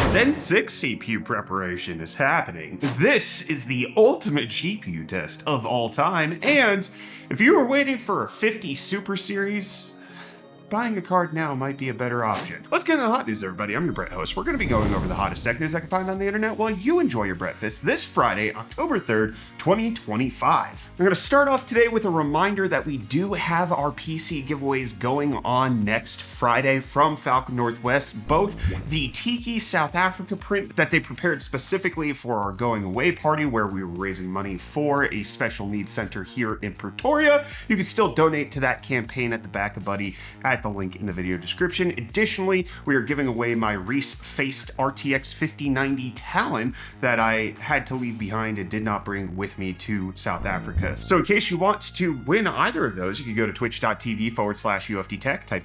Zen 6 CPU preparation is happening. This is the ultimate GPU test of all time, and if you were waiting for a 50 Super Series, buying a card now might be a better option. Let's get into the hot news, everybody. I'm your Brett host. We're going to be going over the hottest tech news I can find on the internet while you enjoy your breakfast this Friday, October 3rd, 2025. I'm going to start off today with a reminder that we do have our PC giveaways going on next Friday from Falcon Northwest, both the Tiki South Africa print that they prepared specifically for our going away party where we were raising money for a special needs center here in Pretoria. You can still donate to that campaign at the back of Buddy at the link in the video description. Additionally, we are giving away my Reece faced RTX 5090 Talon that I had to leave behind and did not bring with me to South Africa. So in case you want to win either of those, you can go to twitch.tv/UFD Tech, type !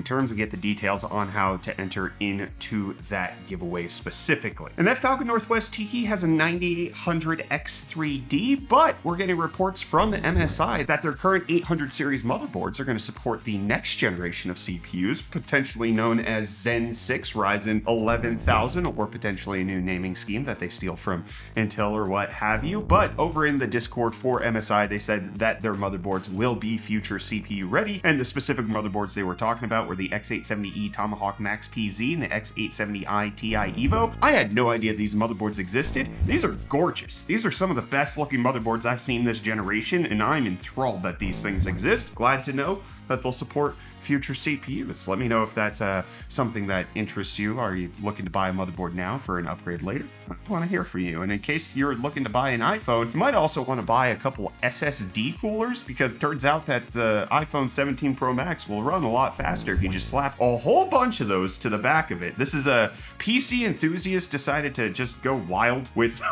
terms and get the details on how to enter into that giveaway specifically. And that Falcon Northwest Tiki has a 9800 X3D, but we're getting reports from the MSI that their current 800 series motherboards are going to support the next generation of CPUs, potentially known as Zen 6 Ryzen 11000, or potentially a new naming scheme that they steal from Intel or what have you. But over in the Discord for MSI, they said that their motherboards will be future CPU ready, and the specific motherboards they were talking about were the X870E Tomahawk Max PZ and the X870i Ti Evo. I had no idea these motherboards existed. These are gorgeous. These are some of the best looking motherboards I've seen this generation, and I'm enthralled that these things exist. Glad to know that they'll support future CPUs. Let me know if that's something that interests you. Are you looking to buy a motherboard now for an upgrade later? I want to hear from you. And in case you're looking to buy an iPhone, you might also want to buy a couple SSD coolers, because it turns out that the iPhone 17 Pro Max will run a lot faster if you just slap a whole bunch of those to the back of it. This is a PC enthusiast decided to just go wild with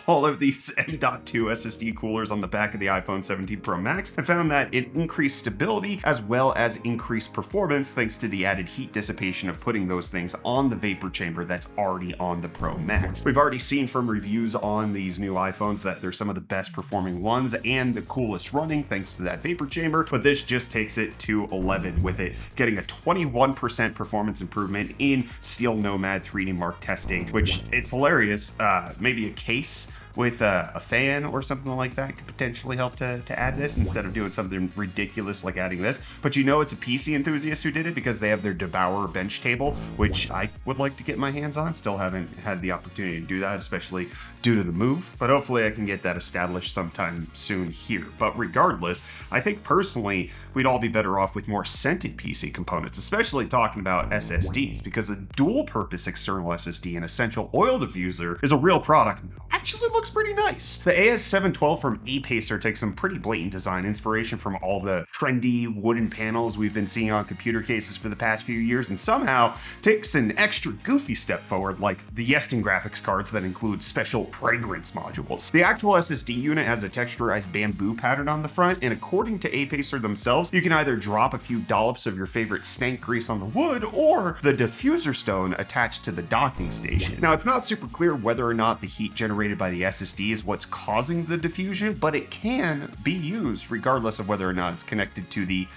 all of these M.2 SSD coolers on the back of the iPhone 17 Pro Max and found that it increased stability as well as increased performance thanks to the added heat dissipation of putting those things on the vapor chamber that's already on the Pro Max. We've already seen from reviews on these new iPhones that they're some of the best performing ones and the coolest running thanks to that vapor chamber, but this just takes it to 11 with it getting a 21% performance improvement in Steel Nomad 3D Mark testing, which it's hilarious. Maybe a case with a fan or something like that could potentially help to add this instead of doing something ridiculous like adding this. But you know it's a PC enthusiast who did it because they have their Debauer bench table, which I would like to get my hands on. Still haven't had the opportunity to do that, especially due to the move, but hopefully I can get that established sometime soon here. But regardless, I think personally we'd all be better off with more scented PC components, especially talking about SSDs, because a dual purpose external SSD and essential oil diffuser is a real product. Actually looks pretty nice. The AS712 from Apacer takes some pretty blatant design inspiration from all the trendy wooden panels we've been seeing on computer cases for the past few years, and somehow takes an extra goofy step forward, like the Yeston graphics cards that include special fragrance modules. The actual SSD unit has a texturized bamboo pattern on the front, and according to Apacer themselves, you can either drop a few dollops of your favorite stank grease on the wood or the diffuser stone attached to the docking station. Now, it's not super clear whether or not the heat generated by the SSD is what's causing the diffusion, but it can be used regardless of whether or not it's connected to the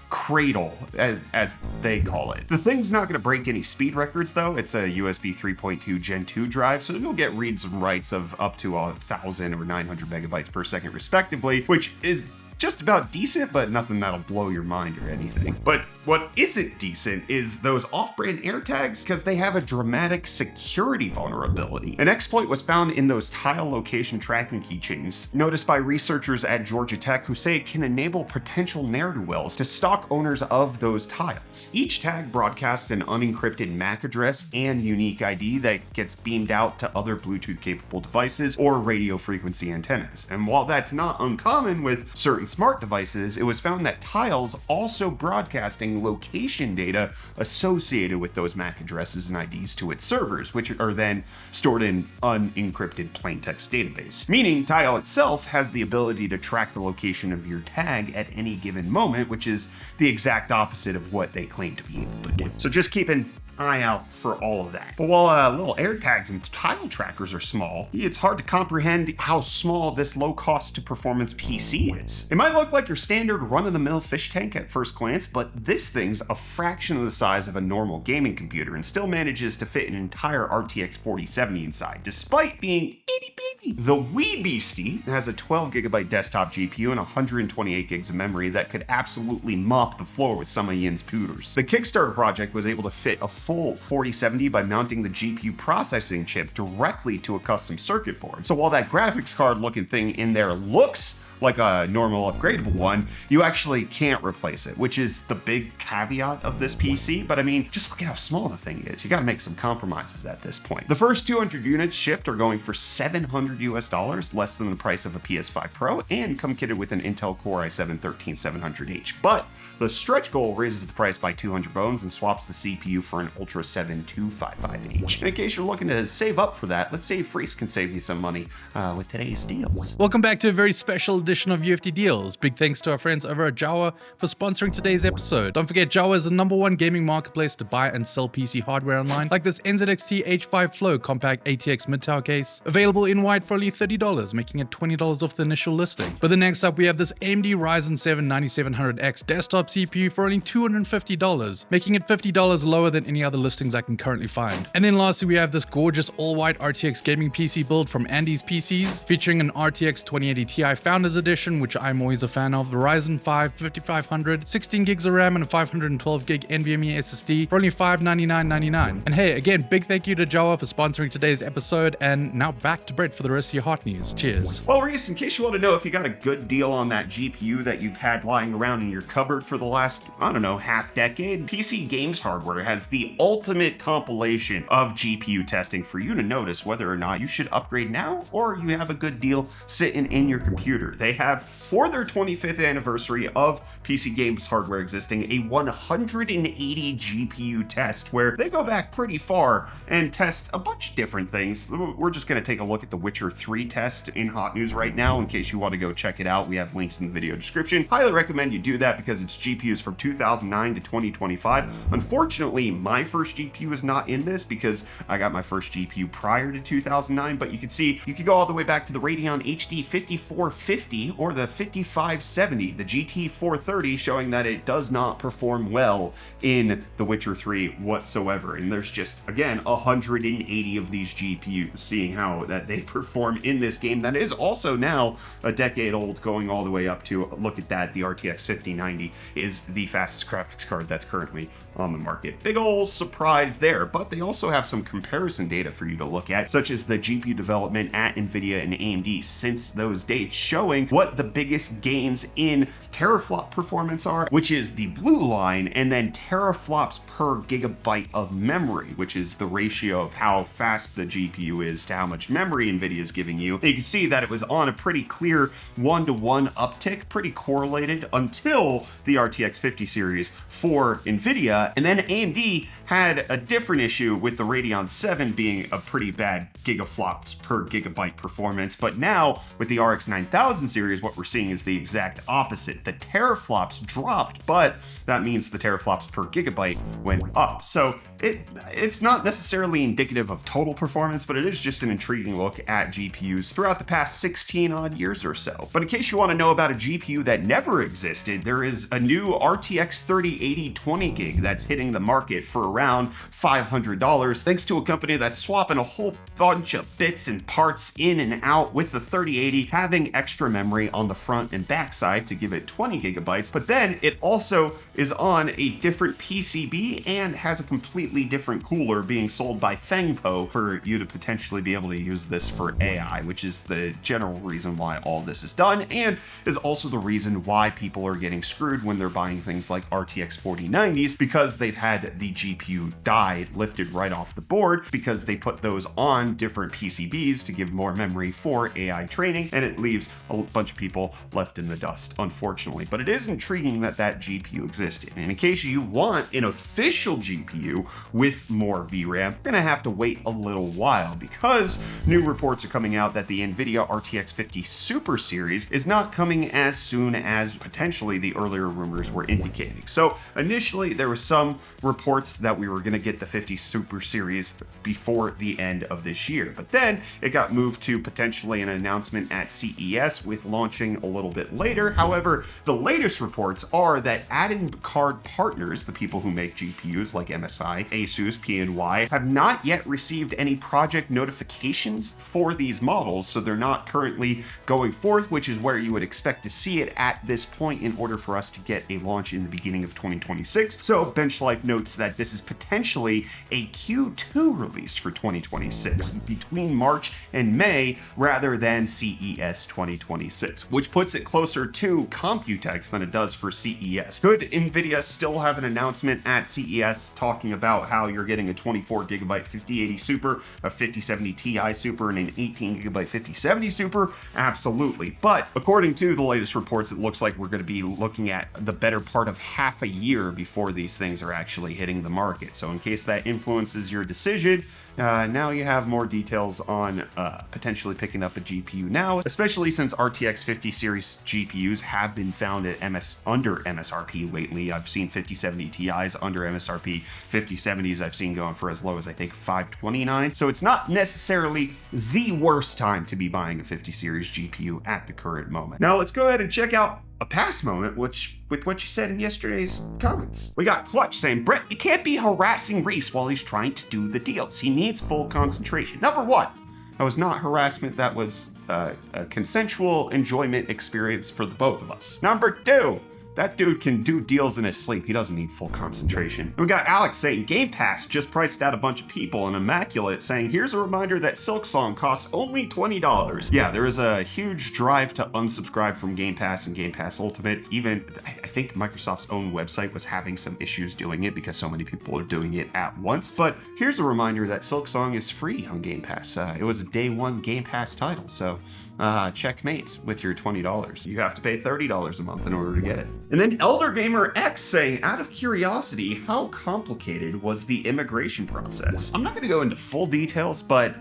cradle, as they call it. The thing's not going to break any speed records though. It's a USB 3.2 Gen 2 drive, so you'll get reads and writes of up to 1,000 or 900 megabytes per second respectively, which is just about decent, but nothing that'll blow your mind or anything. But what isn't decent is those off-brand AirTags, because they have a dramatic security vulnerability. An exploit was found in those tile location tracking keychains, noticed by researchers at Georgia Tech, who say it can enable potential ne'er-do-wells to stalk owners of those tiles. Each tag broadcasts an unencrypted MAC address and unique ID that gets beamed out to other Bluetooth-capable devices or radio frequency antennas. And while that's not uncommon with certain smart devices, it was found that tiles also broadcasting location data associated with those MAC addresses and IDs to its servers, which are then stored in unencrypted plaintext database. Meaning Tile itself has the ability to track the location of your tag at any given moment, which is the exact opposite of what they claim to be able to do. So just keep an eye out for all of that. But while little air tags and tile trackers are small, it's hard to comprehend how small this low cost to performance PC is. It might look like your standard run-of-the-mill fish tank at first glance, but this thing's a fraction of the size of a normal gaming computer and still manages to fit an entire RTX 4070 inside, despite being itty bitty. The wee Beastie has a 12GB desktop GPU and 128 gigs of memory that could absolutely mop the floor with some of Yin's pooters. The Kickstarter project was able to fit a full 4070 by mounting the GPU processing chip directly to a custom circuit board. So while that graphics card looking thing in there looks like a normal upgradable one, you actually can't replace it, which is the big caveat of this PC. But I mean, just look at how small the thing is. You gotta make some compromises at this point. The first 200 units shipped are going for $700 US, less than the price of a PS5 Pro, and come kitted with an Intel Core i7-13700H. But the stretch goal raises the price by 200 bones and swaps the CPU for an Ultra 7-255H. And in case you're looking to save up for that, let's see if Reece can save you some money with today's deals. Welcome back to a very special edition of UFD Deals. Big thanks to our friends over at Jawa for sponsoring today's episode. Don't forget, Jawa is the #1 gaming marketplace to buy and sell PC hardware online, like this NZXT H5 Flow compact ATX mid-tower case, available in white for only $30, making it $20 off the initial listing. But then next up, we have this AMD Ryzen 7 9700X desktop CPU for only $250, making it $50 lower than any other listings I can currently find. And then lastly, we have this gorgeous all-white RTX gaming PC build from Andy's PCs, featuring an RTX 2080 Ti Founders Edition, which I'm always a fan of, the Ryzen 5 5500, 16 gigs of RAM and a 512 gig NVMe SSD for only $599.99. And hey, again, big thank you to Jawa for sponsoring today's episode, and now back to Brett for the rest of your hot news. Cheers. Well, Reece, in case you want to know if you got a good deal on that GPU that you've had lying around in your cupboard for the last, I don't know, half decade, PC Games Hardware has the ultimate compilation of GPU testing for you to notice whether or not you should upgrade now or you have a good deal sitting in your computer. They have, for their 25th anniversary of PC Games Hardware existing, a 180 GPU test where they go back pretty far and test a bunch of different things. We're just going to take a look at the Witcher 3 test in hot news right now in case you want to go check it out. We have links in the video description. Highly recommend you do that because it's GPUs from 2009 to 2025. Unfortunately, my first GPU is not in this because I got my first GPU prior to 2009, but you can see you could go all the way back to the Radeon HD 5450 or the 5570, the GT 430, showing that it does not perform well in The Witcher 3 whatsoever. And there's just, again, 180 of these GPUs, seeing how that they perform in this game that is also now a decade old, going all the way up to, look at that, the RTX 5090 is the fastest graphics card that's currently on the market. Big ol' surprise there, but they also have some comparison data for you to look at, such as the GPU development at NVIDIA and AMD since those dates, showing what the biggest gains in teraflop performance are, which is the blue line, and then teraflops per gigabyte of memory, which is the ratio of how fast the GPU is to how much memory NVIDIA is giving you. And you can see that it was on a pretty clear 1-to-1 uptick, pretty correlated until the RTX 50 series for NVIDIA. And then AMD had a different issue with the Radeon 7 being a pretty bad gigaflops per gigabyte performance. But now with the RX 9000 series, what we're seeing is the exact opposite. The teraflops dropped, but that means the teraflops per gigabyte went up. So it's not necessarily indicative of total performance, but it is just an intriguing look at GPUs throughout the past 16 odd years or so. But in case you want to know about a GPU that never existed, there is a new RTX 3080 20 gig that's hitting the market for around $500, thanks to a company that's swapping a whole bunch of bits and parts in and out with the 3080, having extra memory on the front and back side to give it 20 gigabytes, but then it also is on a different PCB and has a completely different cooler being sold by Fengpo for you to potentially be able to use this for AI, which is the general reason why all this is done, and is also the reason why people are getting screwed when they're buying things like RTX 4090s, because they've had the GPU die lifted right off the board because they put those on different PCBs to give more memory for AI training, and it leaves a bunch of people left in the dust, unfortunately. But it is intriguing that that GPU existed. And in case you want an official GPU with more VRAM. We're gonna have to wait a little while because new reports are coming out that the NVIDIA RTX 50 Super Series is not coming as soon as potentially the earlier rumors were indicating. So initially there was some reports that we were gonna get the 50 Super Series before the end of this year, but then it got moved to potentially an announcement at CES with launching a little bit later. However, the latest reports are that add-in card partners, the people who make GPUs like MSI, ASUS, PNY, have not yet received any project notifications for these models, so they're not currently going forth, which is where you would expect to see it at this point in order for us to get a launch in the beginning of 2026. So Benchlife notes that this is potentially a Q2 release for 2026 between March and May rather than CES 2026, which puts it closer to Computex than it does for CES. Could NVIDIA still have an announcement at CES talking about how you're getting a 24GB 5080 Super, a 5070 Ti Super, and an 18GB 5070 Super? Absolutely. But according to the latest reports, it looks like we're going to be looking at the better part of half a year before these things are actually hitting the market. So in case that influences your decision, now you have more details on potentially picking up a GPU now, especially since RTX 50 series GPUs have been found at under MSRP lately. I've seen 5070 Ti's under MSRP, 5070s I've seen going for as low as I think $529. So it's not necessarily the worst time to be buying a 50 series GPU at the current moment. Now let's go ahead and check out a past moment, with what you said in yesterday's comments. We got Clutch saying, Brett, you can't be harassing Reece while he's trying to do the deals. He needs full concentration. Number one, that was not harassment. That was a consensual enjoyment experience for the both of us. Number two, that dude can do deals in his sleep. He doesn't need full concentration. And we got Alex saying, Game Pass just priced out a bunch of people, and Immaculate saying, here's a reminder that Silksong costs only $20. Yeah, there is a huge drive to unsubscribe from Game Pass and Game Pass Ultimate. Even, I think Microsoft's own website was having some issues doing it because so many people are doing it at once. But here's a reminder that Silksong is free on Game Pass. It was a day one Game Pass title, so checkmate with your $20. You have to pay $30 a month in order to get it. And then Elder Gamer X saying, out of curiosity, how complicated was the immigration process? I'm not going to go into full details, but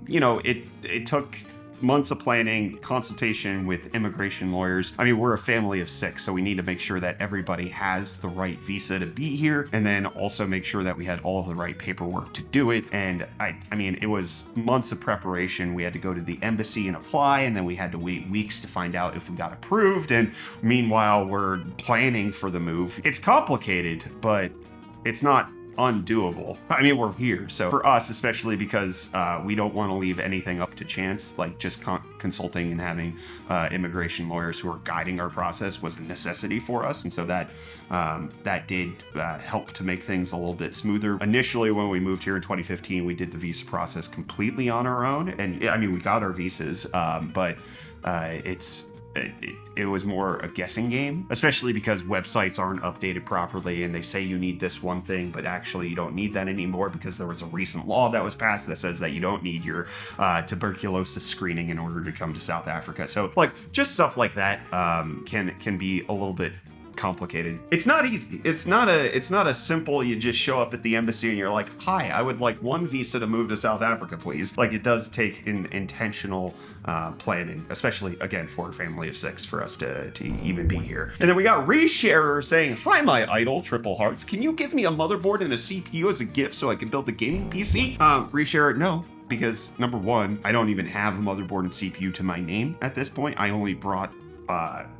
you know, it took months of planning, consultation with immigration lawyers. I mean, we're a family of 6, so we need to make sure that everybody has the right visa to be here, and then also make sure that we had all of the right paperwork to do it. And I mean, it was months of preparation. We had to go to the embassy and apply, and then we had to wait weeks to find out if we got approved. And meanwhile, we're planning for the move. It's complicated, but it's not undoable. I mean, we're here. So for us, especially because we don't want to leave anything up to chance, like just consulting and having immigration lawyers who are guiding our process was a necessity for us. And so that did help to make things a little bit smoother. Initially, when we moved here in 2015, we did the visa process completely on our own. And I mean, we got our visas, but it was more a guessing game, especially because websites aren't updated properly and they say you need this one thing, but actually you don't need that anymore because there was a recent law that was passed that says that you don't need your tuberculosis screening in order to come to South Africa. So like just stuff like that can be a little bit complicated. It's not easy. It's not a simple, you just show up at the embassy and you're like, hi, I would like one visa to move to South Africa, please. Like, it does take intentional planning, especially again for a family of 6 for us to even be here. And then we got Resharer saying, hi, my idol, Triple Hearts. Can you give me a motherboard and a CPU as a gift so I can build a gaming PC? Resharer, no. Because number one, I don't even have a motherboard and CPU to my name at this point. I only brought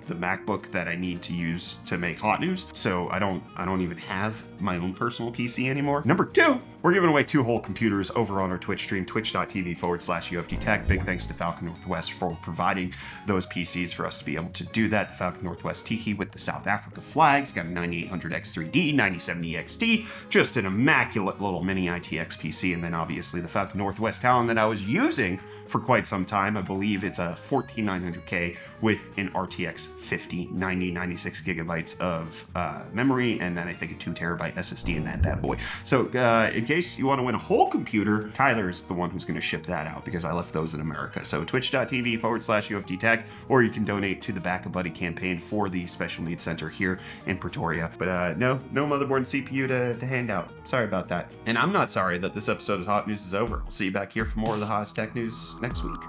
the MacBook that I need to use to make Hot News, so I don't even have my own personal PC anymore. Number 2, we're giving away 2 whole computers over on our Twitch stream, twitch.tv/UFD Tech. Big thanks to Falcon Northwest for providing those PCs for us to be able to do that. The Falcon Northwest Tiki with the South Africa flags, got a 9800X3D, 9070 XT, just an immaculate little mini ITX PC, and then obviously the Falcon Northwest Talon that I was using for quite some time. I believe it's a 14900K with an RTX 50, 96 gigabytes of memory, and then I think a 2 terabyte GB SSD in that bad boy. So in case you want to win a whole computer, Tyler's the one who's going to ship that out because I left those in America. So twitch.tv/UFD Tech, or you can donate to the Back a Buddy campaign for the Special Needs Center here in Pretoria. But no motherboard and CPU to hand out. Sorry about that. And I'm not sorry that this episode of Hot News is over. I'll see you back here for more of the hottest tech news next week.